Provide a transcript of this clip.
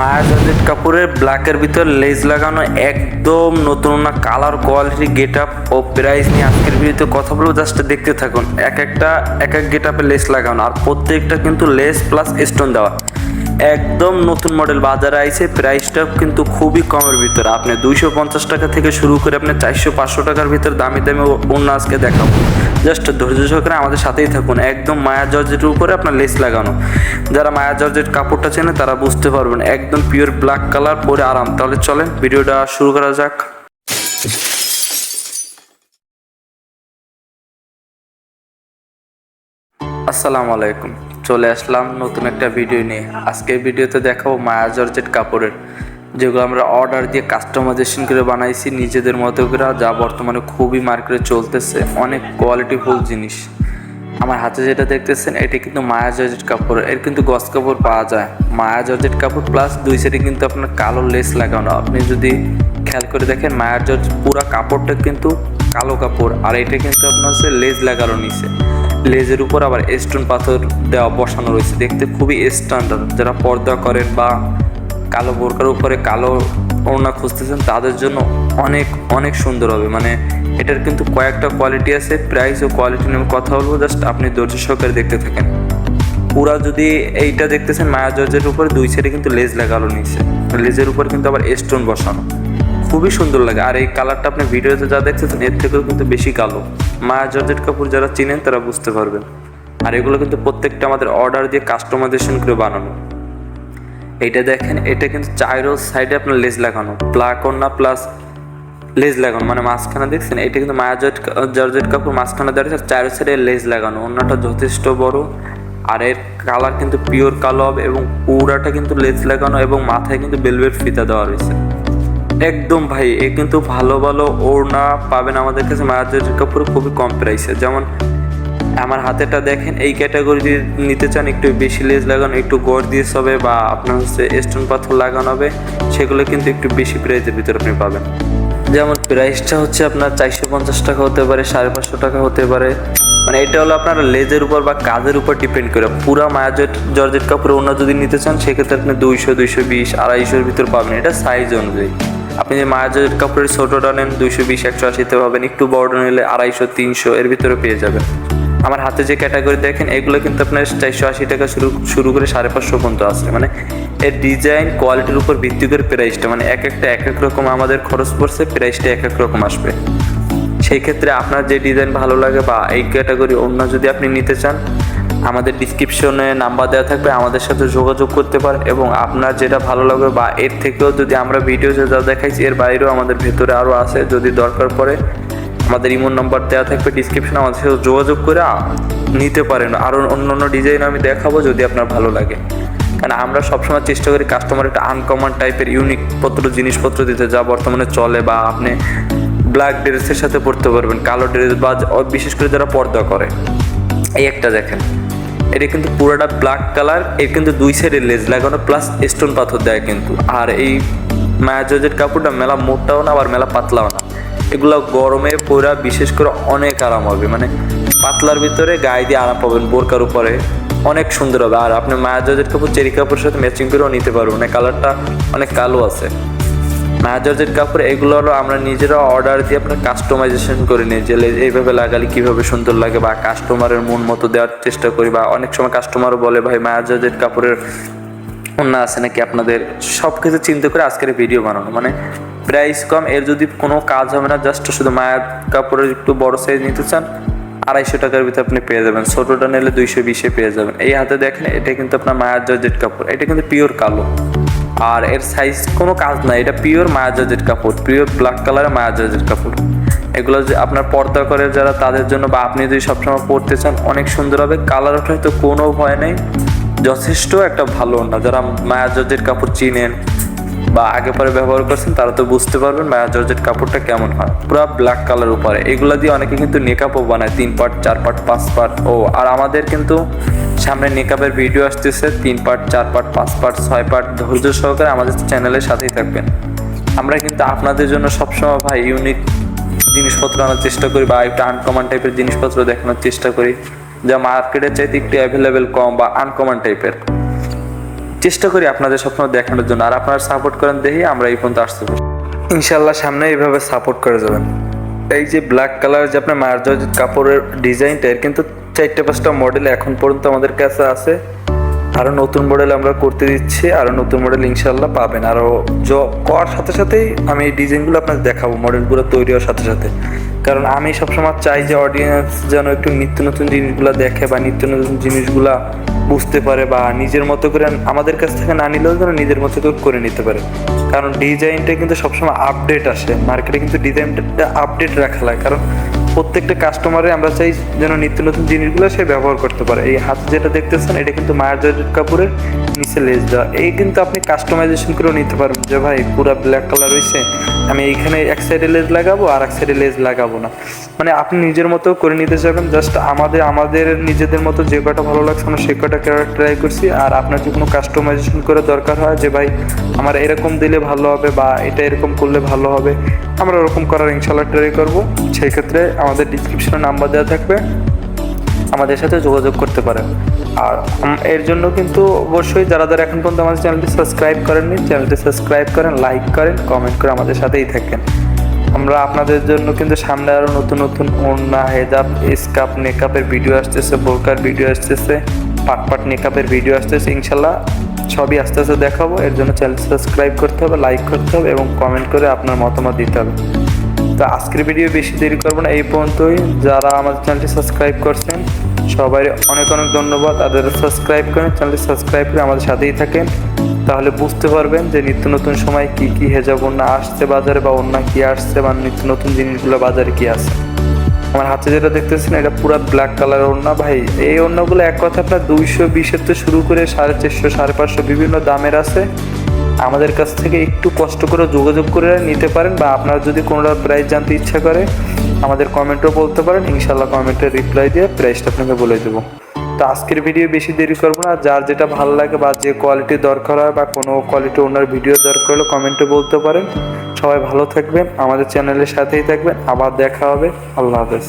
মায়া georgette কাপড়ের ব্ল্যাকের ভিতর লেস লাগানো একদম নতুন না, কালার কোয়ালিটি গেট আপ ও প্রাইস নিয়ে আজকের ভিডিওতে কথা বলবো। জাস্ট দেখতে থাকুন। এক এক গেট আপে লেস লাগানো, আর প্রত্যেকটা কিন্তু লেস প্লাস স্টোন দেওয়া, একদম নতুন মডেল বাজারে আইছে। প্রাইসটাও কিন্তু খুবই কমের ভিতরে, আপনি 250 টাকা থেকে শুরু করে আপনি 400-500 টাকার ভিতর দামি দামি অন্য আজকে দেখাবো। জাস্ট ধৈর্য সহকারে আমাদের সাথেই থাকুন। একদম মায়া জর্জেটের উপরে আপনার লেস লাগানো, যারা মায়া জর্জেট কাপড়টা চেনে তারা বুঝতে পারবেন, একদম পিওর ব্ল্যাক কালার পরে আরাম। তাহলে চলেন ভিডিওটা শুরু করা যাক। আসসালামু আলাইকুম, চলে আসলাম নতুন একটা ভিডিও নিয়ে। আজকের ভিডিওতে দেখাবো মায়া জর্জেট কাপড়ের, যেগুলো আমরা অর্ডার দিয়ে কাস্টমাইজেশন করে বানাইছি নিজেদের মতো করে, যা বর্তমানে খুবই মার্কেটে চলতেছে, অনেক কোয়ালিটিফুল জিনিস। আমার হাতে যেটা দেখতেছেন এটি কিন্তু মায়া জর্জেট কাপড়, এর কিন্তু গস কাপড় পাওয়া যায়। মায়া জর্জেট কাপড় প্লাস দুই সাইডে কিন্তু আপনার কালো লেস লাগানো। আপনি যদি খেয়াল করে দেখেন মায়া জর্জ পুরো কাপড়টা কিন্তু কালো কাপড়, আর এটা কিন্তু আপনার হচ্ছে লেজ লাগানো নিচে, লেজের উপর আবার স্টোন পাথর দেওয়া বসানো রয়েছে, দেখতে খুবই স্ট্যান্ডার্ড। যারা পর্দা করেন বা কালো বোরকার উপরে কালো ওড়না খুঁজতেছেন তাদের জন্য অনেক অনেক সুন্দর হবে। মানে এটার কিন্তু কয়েকটা কোয়ালিটি আছে, প্রাইস ও কোয়ালিটি নিয়ে কথা বলবো, জাস্ট আপনি ধৈর্য সহকারে দেখতে থাকেন। পুরা যদি এইটা দেখতেছেন মায়া জর্জের উপরে দুই সাইডে কিন্তু লেজ লাগানো নিচে, লেজের উপর কিন্তু আবার স্টোন বসানো, খুবই সুন্দর লাগে। আর এই কালারটা আপনি ভিডিওতে যা দেখতেছেন এর থেকেও কিন্তু বেশি কালো। মায়া জর্জেট কাপড় যারা চিনেন তারা বুঝতে পারবেন। আর এগুলো কিন্তু প্রত্যেকটা আমাদের অর্ডার দিয়ে কাস্টমাইজেশন করে বানানো। এইটা দেখেন, এটা কিন্তু চাইরো সাইডে আপনার লেজ লাগানো, ব্ল্যাক ওড়না প্লাস লেজ লাগানো, মানে মাঝখানে দেখছেন এটা কিন্তু মায়া জর্জেট কাপড়, মাঝখানে দাঁড়িয়ে চাইরো সাইডে লেজ লাগানো। ওড়নাটা যথেষ্ট বড়, আর এর কালার কিন্তু পিওর কালো হবে, এবং পুরাটা কিন্তু লেজ লাগানো, এবং মাথায় কিন্তু বেলভেট ফিতা দেওয়া রয়েছে। একদম ভাই, এ কিন্তু ভালো ভালো ওড়না পাবেন আমাদের কাছে মায়া জর্জেট কাপড়ে খুবই কম প্রাইসে। যেমন আমার হাতেটা দেখেন, এই ক্যাটাগরি নিতে চান, একটু বেশি লেজ লাগানো, একটু গড় দিয়ে হবে, বা আপনার হচ্ছে স্টোন পাথর লাগানো হবে, সেগুলো কিন্তু একটু বেশি প্রাইসের ভিতরে আপনি পাবেন। যেমন প্রাইসটা হচ্ছে আপনার 450 টাকা হতে পারে, 550 টাকা হতে পারে। মানে এটা হলো আপনার লেজের উপর বা কাজের উপর ডিপেন্ড করে। পুরা মায়া জর্জেট কাপড় অন্য যদি নিতে চান সেক্ষেত্রে আপনি 200, 220, 250-র ভিতর পাবেন, এটা সাইজ অনুযায়ী। আপনি যে মায়া জর্জেট কাপড়ের ছোটোটা নেন 220, 180-তে পাবেন, একটু বড় নিলে 250, 300 এর ভিতরে পেয়ে যাবেন। আমার হাতে যে ক্যাটাগরি দেখেন এগুলো কিন্তু আপনার 480 টাকা শুরু করে 550 পর্যন্ত আছে। মানে এর ডিজাইন কোয়ালিটির উপর ভিত্তি করে প্রাইসটা, মানে এক এক রকম আমাদের খরচ পড়ছে, প্রাইসটা এক রকম আসবে। সেই ক্ষেত্রে আপনার যে ডিজাইন ভালো লাগে বা এই ক্যাটাগরি অন্য যদি আপনি নিতে চান, আমাদের ডিসক্রিপশনে নাম্বার দেওয়া থাকবে, আমাদের সাথে যোগাযোগ করতে পারেন। এবং আপনার যেটা ভালো লাগবে বা এর থেকেও যদি আমরা ভিডিও যা দেখাইছি এর বাইরেও আমাদের ভেতরে আরও আছে, যদি দরকার পড়ে আমাদের ইমোর নাম্বার দেওয়া থাকবে ডিসক্রিপশনে, আমাদের সাথে যোগাযোগ করে নিতে পারেন। আরও অন্য ডিজাইন আমি দেখাবো যদি আপনার ভালো লাগে। কারণ আমরা সবসময় চেষ্টা করি কাস্টমার একটা আনকমন টাইপের ইউনিক জিনিসপত্র দিতে, যা বর্তমানে চলে, বা আপনি ব্ল্যাক ড্রেসের সাথে পরতে পারবেন, কালো ড্রেস, বা বিশেষ করে যারা পর্দা করে। এই একটা দেখেন, এটা কিন্তু পুরোটা ব্ল্যাক কালার, এর কিন্তু দুই সাইডে লেজ লাগানো প্লাস স্টোন পাথর দেয় কিন্তু। আর এই মায়া জর্জেট কাপড়টা মেলা মোটাও না আবার মেলা পাতলাও না, এগুলো গরমে পরা বিশেষ করে অনেক আরাম হবে। মানে পাতলার ভিতরে গায়ে দিয়ে আরাম পাবেন, বোরকার উপরে অনেক সুন্দর হবে। আর আপনি মায়া জর্জেট কাপড় চেরি কাপড়ের সাথে ম্যাচিং করেও নিতে পারবেন, মানে কালারটা অনেক কালো আছে। মায়া জর্জেট কাপড় এগুলো হলো আমরা নিজেরা অর্ডার দিয়ে আপনার কাস্টমাইজেশন করে নিই, যে এইভাবে লাগালে কীভাবে সুন্দর লাগে, বা কাস্টমারের মন মতো দেওয়ার চেষ্টা করি। বা অনেক সময় কাস্টমারও বলে ভাই মায়া জর্জেট কাপড়ের অন্য আছে নাকি আপনাদের, সব কিছু চিন্তা করে আজকের ভিডিও বানানো। মানে প্রাইস কম, এর যদি কোনো কাজ হবে না, জাস্ট শুধু মায়া কাপড়ের একটু বড় সাইজ নিতে চান 250 টাকার ভিতরে আপনি পেয়ে যাবেন, ছোটোটা নিলে 220-এ পেয়ে যাবেন। এই হাতে দেখেন, এটা কিন্তু আপনার মায়া জর্জেট কাপড়, এটা কিন্তু পিওর কালো, আর এর সাইজ কোনো কাজ নাই, এটা পিওর মায়া জর্জেট কাপড়, পিওর ব্ল্যাক কালারের মায়া জর্জেট কাপড়। এগুলো যে আপনার পর্দা করে যারা তাদের জন্য, বা আপনি যদি সবসময় পরতে চান অনেক সুন্দর হবে। কালার ওঠায় তো কোনো ভয় নেই, যথেষ্ট একটা ভালো না। যারা মায়া জর্জেট কাপড় চিনেন বা আগে পরে ব্যবহার করছেন তারা তো বুঝতে পারবেন মায়া জর্জেট কাপড়টা কেমন হয়, পুরো ব্ল্যাক কালার উপরে। এগুলো দিয়ে অনেকে কিন্তু মেকআপও বানায়, 3 পার্ট, 4 পার্ট, 5 পার্ট। আর আমাদের কিন্তু সামনে মেকআপের ভিডিও আসতেছে, 3 পার্ট, 4 পার্ট, 5 পার্ট, 6 পার্ট। ধৈর্য সহকারে আমাদের চ্যানেলের সাথেই থাকবেন। আমরা কিন্তু আপনাদের জন্য সবসময় ভাই ইউনিক জিনিসপত্র আনার চেষ্টা করি, বা একটা আনকমন টাইপের জিনিসপত্র দেখানোর চেষ্টা করি, যা মার্কেটের চাইতে একটু অ্যাভেলেবেল কম বা আনকমন টাইপের। চেষ্টা করি আপনাদের স্বপ্ন দেখানোর জন্য, আর আপনারা সাপোর্ট করেন দেখি আমরা এই পর্যন্ত আসতে পারি। ইনশাল্লাহ সামনে এইভাবে সাপোর্ট করে যাবেন। এই যে ব্ল্যাক কালার যে আপনার মায়ার জর্জেট কাপড়ের ডিজাইনটা, এর কিন্তু 4-5টা মডেল এখন পর্যন্ত আমাদের কাছে আছে। আরও নতুন মডেল আমরা করতে দিচ্ছি, আরও নতুন মডেল ইনশাল্লাহ পাবেন। আরও করার সাথে সাথেই আমি এই ডিজাইনগুলো আপনাকে দেখাবো মডেলগুলো তৈরি হওয়ার সাথে সাথে। কারণ আমি সবসময় চাই যে অডিয়েন্স যেন একটু নিত্য নতুন জিনিসগুলো দেখে বা নিত্য নতুন জিনিসগুলা বুঝতে পারে, বা নিজের মতো করে আমাদের কাছ থেকে না নিলেও যেন নিজের মতো করে নিতে পারে। কারণ ডিজাইনটা কিন্তু সবসময় আপডেট আসে মার্কেটে, কিন্তু ডিজাইনটা আপডেট রাখা লাগে। কারণ প্রত্যেকটা কাস্টমারে আমরা চাই যেন নিত্য নতুন জিনিসগুলো সে ব্যবহার করতে পারে। এই হাতে যেটা দেখতেছেন এটা কিন্তু মায়ার জর্জেট কাপড়ের নিচে লেস দেওয়া। এই কিন্তু আপনি কাস্টমাইজেশন করেও নিতে পারবেন যে ভাই পুরো ব্ল্যাক কালার হয়েছে, আমি এইখানে এক সাইডে লেস লাগাবো আর এক সাইডে লেস লাগাবো না, মানে আপনি নিজের মতো করে নিতে চাইবেন। জাস্ট আমাদের নিজেদের মতো যে কটা ভালো লাগছে আমরা সে কটা ট্রাই করছি। আর আপনার যদি কোনো কাস্টমাইজেশন করে দরকার হয় যে ভাই আমার এরকম দিলে ভালো হবে বা এটা এরকম করলে ভালো হবে, আমরা ওরকম করার ইনশাল্লাহ ট্রাই করবো। সেই ক্ষেত্রে আমাদের ডিসক্রিপশনে নাম্বার দেওয়া থাকবে, আমাদের সাথে যোগাযোগ করতে পারেন। আর এর জন্য কিন্তু অবশ্যই যারা যারা এখন পর্যন্ত আমাদের চ্যানেলটি সাবস্ক্রাইব করেননি, চ্যানেলটি সাবস্ক্রাইব করেন, লাইক করেন, কমেন্ট করে আমাদের সাথেই থাকেন। আমরা আপনাদের জন্য কিন্তু সামনে আরও নতুন নতুন ওড়না, হেজাব, স্কার্ফ, মেকআপের ভিডিও আসতেছে, বোরকার ভিডিও আসতেছে, পাট মেকআপের ভিডিও আসতেছে। ইনশাল্লাহ সবই আস্তে আস্তে দেখাবো। এর জন্য চ্যানেল সাবস্ক্রাইব করতে হবে, লাইক করতে হবে এবং কমেন্ট করে আপনার মতামত দিতে হবে। তো আজকের ভিডিও বেশি দেরি করবো না, এই পর্যন্তই। যারা আমাদের চ্যানেলটি সাবস্ক্রাইব করছেন সবাই অনেক অনেক ধন্যবাদ। তাদের সাবস্ক্রাইব করেন, চ্যানেলটি সাবস্ক্রাইব করে আমাদের সাথেই থাকেন, তাহলে বুঝতে পারবেন যে নিত্য নতুন সময় কি কি হেজাব ওড়না আসছে বাজারে, বা ওড়না কি আসছে, বা নিত্য নতুন জিনিসগুলো বাজারে কি আছে। আমার হাতে যেটা দেখতেছেন এটা পুরো ব্ল্যাক কালার ওড়না। ভাই এই ওড়নাগুলো এক কথা আপনার 220-এর তো শুরু করে 450, 550 বিভিন্ন দামের আছে। আমাদের কাছ থেকে একটু কষ্ট করে যোগাযোগ করে নিতে পারেন, বা আপনার যদি কোনোটার প্রাইস জানতে ইচ্ছা করে আমাদের কমেন্টও বলতে পারেন। ইনশাল্লাহ কমেন্টের রিপ্লাই দিয়ে প্রাইসটা আপনাকে বলে দেবো। তো আজকের ভিডিও বেশি দেরি করবো না, যার যেটা ভালো লাগে বা যে কোয়ালিটি দরকার হয় বা কোনো কোয়ালিটি ওনার ভিডিও দরকার হলে কমেন্টে বলতে পারেন। সবাই ভালো থাকবেন, আমাদের চ্যানেলের সাথেই থাকবেন। আবার দেখা হবে। আল্লাহ হাফেজ।